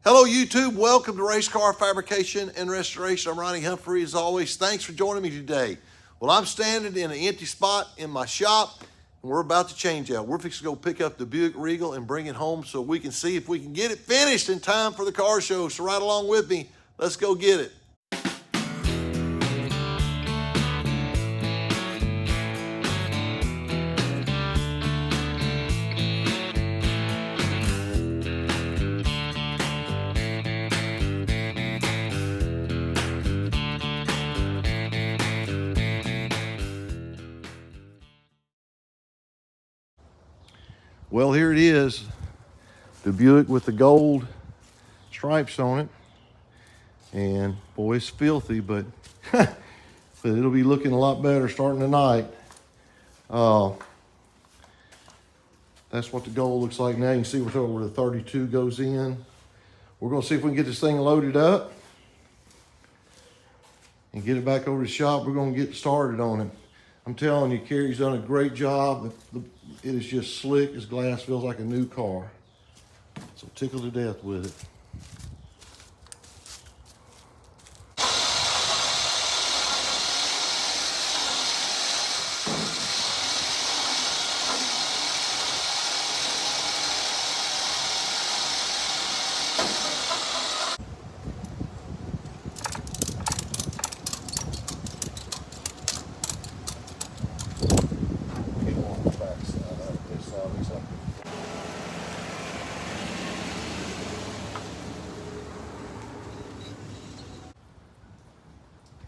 Hello YouTube, welcome to Race Car Fabrication and Restoration. I'm Ronnie Humphrey as always. Thanks for joining me today. Well, I'm standing in an empty spot in my shop and we're about to change out. We're fixing to go pick up the Buick Regal and bring it home so we can see if we can get it finished in time for the car show. So ride along with me, let's go get it. Well, here it is, the Buick with the gold stripes on it. And boy, it's filthy, but but it'll be looking a lot better starting tonight. That's what the gold looks like now. You can see where the 32 goes in. We're gonna see if we can get this thing loaded up and get it back over to the shop. We're gonna get started on it. I'm telling you, Carrie's done a great job. It is just slick as glass, feels like a new car. So tickled to death with it.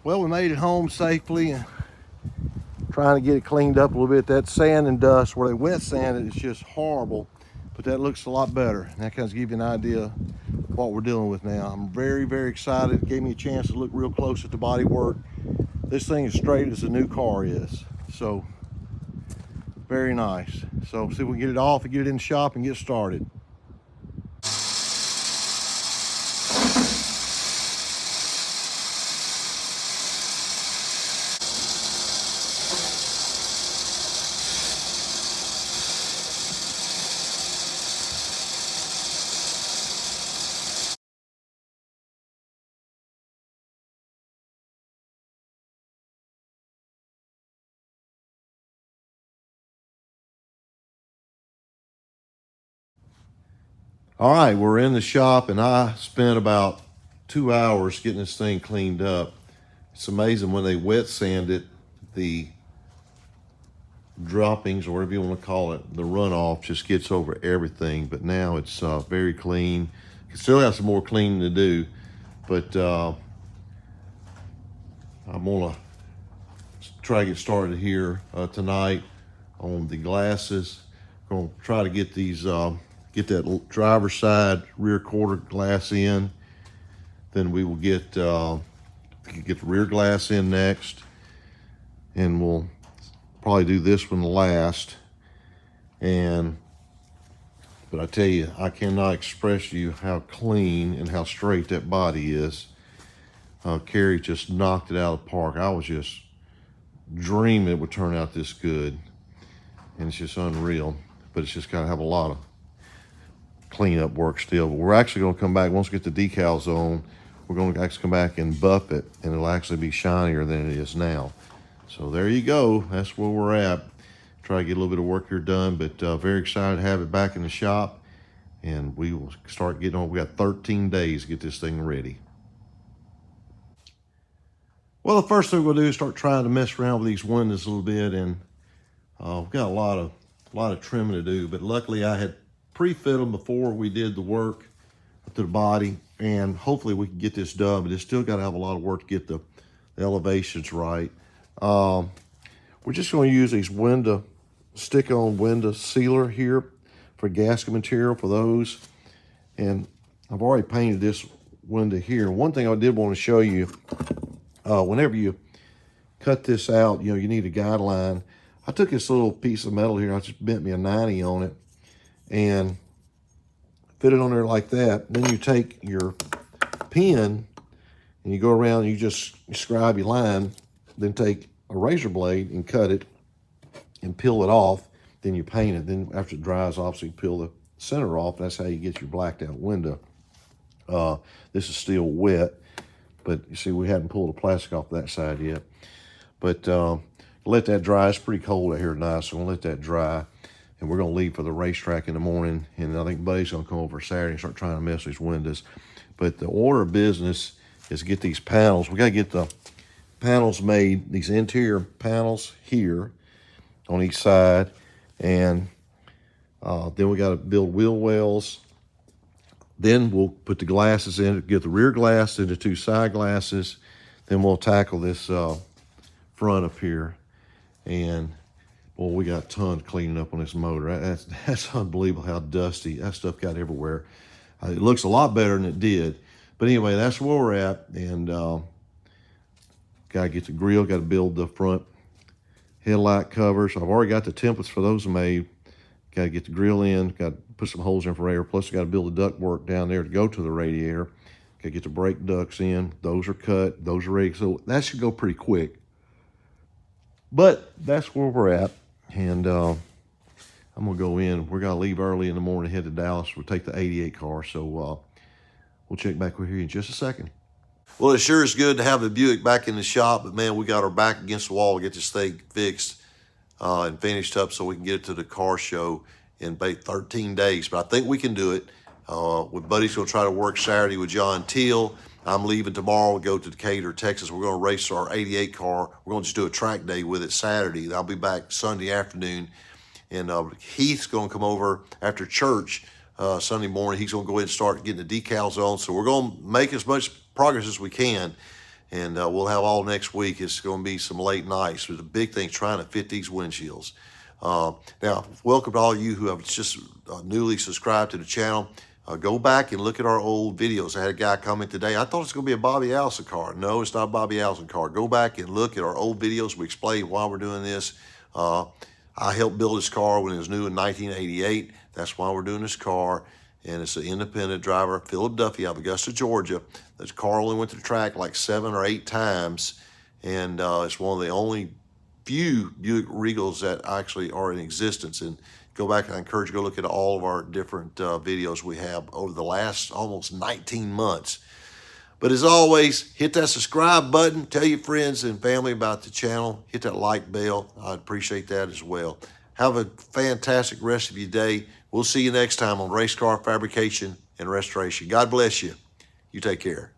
Well, we made it home safely and trying to get it cleaned up a little bit. That sand and dust where they wet sanded is just horrible, but that looks a lot better. And that kind of gives you an idea of what we're dealing with now. I'm very, very excited. It gave me a chance to look real close at the body work. This thing is straight as a new car is. So very nice. So see if we can get it off and get it in the shop and get started. All right, we're in the shop and I spent about 2 hours getting this thing cleaned up. It's amazing when they wet sand it, the droppings or whatever you want to call it, the runoff just gets over everything. But now it's very clean. You still have some more cleaning to do, but I'm gonna try to get started here tonight on the glasses. Gonna try to get these get that driver's side rear quarter glass in. Then we will get the rear glass in next, and we'll probably do this one last. But I tell you, I cannot express to you how clean and how straight that body is. Carrie just knocked it out of the park. I was just dreaming it would turn out this good, and it's just unreal. But it's just got to have a lot of cleanup work still. But we're actually going to come back once we get the decals on. We're going to actually come back and buff it, and it'll actually be shinier than it is now. So there you go. That's where we're at. Try to get a little bit of work here done, but very excited to have it back in the shop, and we will start getting on. We got 13 days to get this thing ready. Well, the first thing we'll do is start trying to mess around with these windows a little bit, and we've got a lot of trimming to do. But luckily, I had pre-fit them before we did the work to the body, and hopefully we can get this done. But it's still got to have a lot of work to get the elevations right. We're just going to use these stick-on window sealer here for gasket material for those. And I've already painted this window here. One thing I did want to show you, whenever you cut this out, you need a guideline. I took this little piece of metal here, I just bent me a 90 on it and fit it on there like that. Then you take your pen and you go around and you just scribe your line, then take a razor blade and cut it and peel it off. Then you paint it. Then after it dries, obviously peel the center off. That's how you get your blacked out window. This is still wet, but you see we haven't pulled the plastic off that side yet. But let that dry. It's pretty cold out here tonight, so we'll let that dry. And we're going to leave for the racetrack in the morning. And I think Buddy's going to come over Saturday and start trying to mess these windows. But the order of business is get these panels. We got to get the panels made, these interior panels here on each side. And then we got to build wheel wells. Then we'll put the glasses in, get the rear glass into 2 side glasses. Then we'll tackle this front up here. And well, we got a ton of cleaning up on this motor. That's unbelievable how dusty that stuff got everywhere. It looks a lot better than it did. But anyway, that's where we're at. And got to get the grill, got to build the front headlight covers. I've already got the templates for those made. Got to get the grill in, got to put some holes in for air. Plus, got to build the ductwork down there to go to the radiator. Got to get the brake ducts in. Those are cut. Those are ready. So that should go pretty quick. But that's where we're at. And I'm going to go in. We're going to leave early in the morning, head to Dallas. We'll take the 88 car. So we'll check back with you in just a second. Well, it sure is good to have the Buick back in the shop. But, man, we got our back against the wall to get this thing fixed and finished up so we can get it to the car show in about 13 days. But I think we can do it. With Buddy's going to try to work Saturday with John Teal. I'm leaving tomorrow to go to Decatur, Texas. We're going to race our 88 car. We're going to just do a track day with it Saturday. I'll be back Sunday afternoon. And Heath's going to come over after church Sunday morning. He's going to go ahead and start getting the decals on. So we're going to make as much progress as we can. And we'll have all next week. It's going to be some late nights. So the big thing is trying to fit these windshields. Now, welcome to all of you who have just newly subscribed to the channel. Go back and look at our old videos. I had a guy comment today. I thought it was going to be a Bobby Allison car. No, it's not a Bobby Allison car. Go back and look at our old videos. We explain why we're doing this. I helped build this car when it was new in 1988. That's why we're doing this car. And it's an independent driver, Philip Duffy out of Augusta, Georgia. This car only went to the track like 7 or 8 times. And it's one of the only few Buick Regals that actually are in existence. And go back and I encourage you to go look at all of our different videos we have over the last almost 19 months. But as always, hit that subscribe button. Tell your friends and family about the channel. Hit that like bell. I'd appreciate that as well. Have a fantastic rest of your day. We'll see you next time on Race Car Fabrication and Restoration. God bless you. You take care.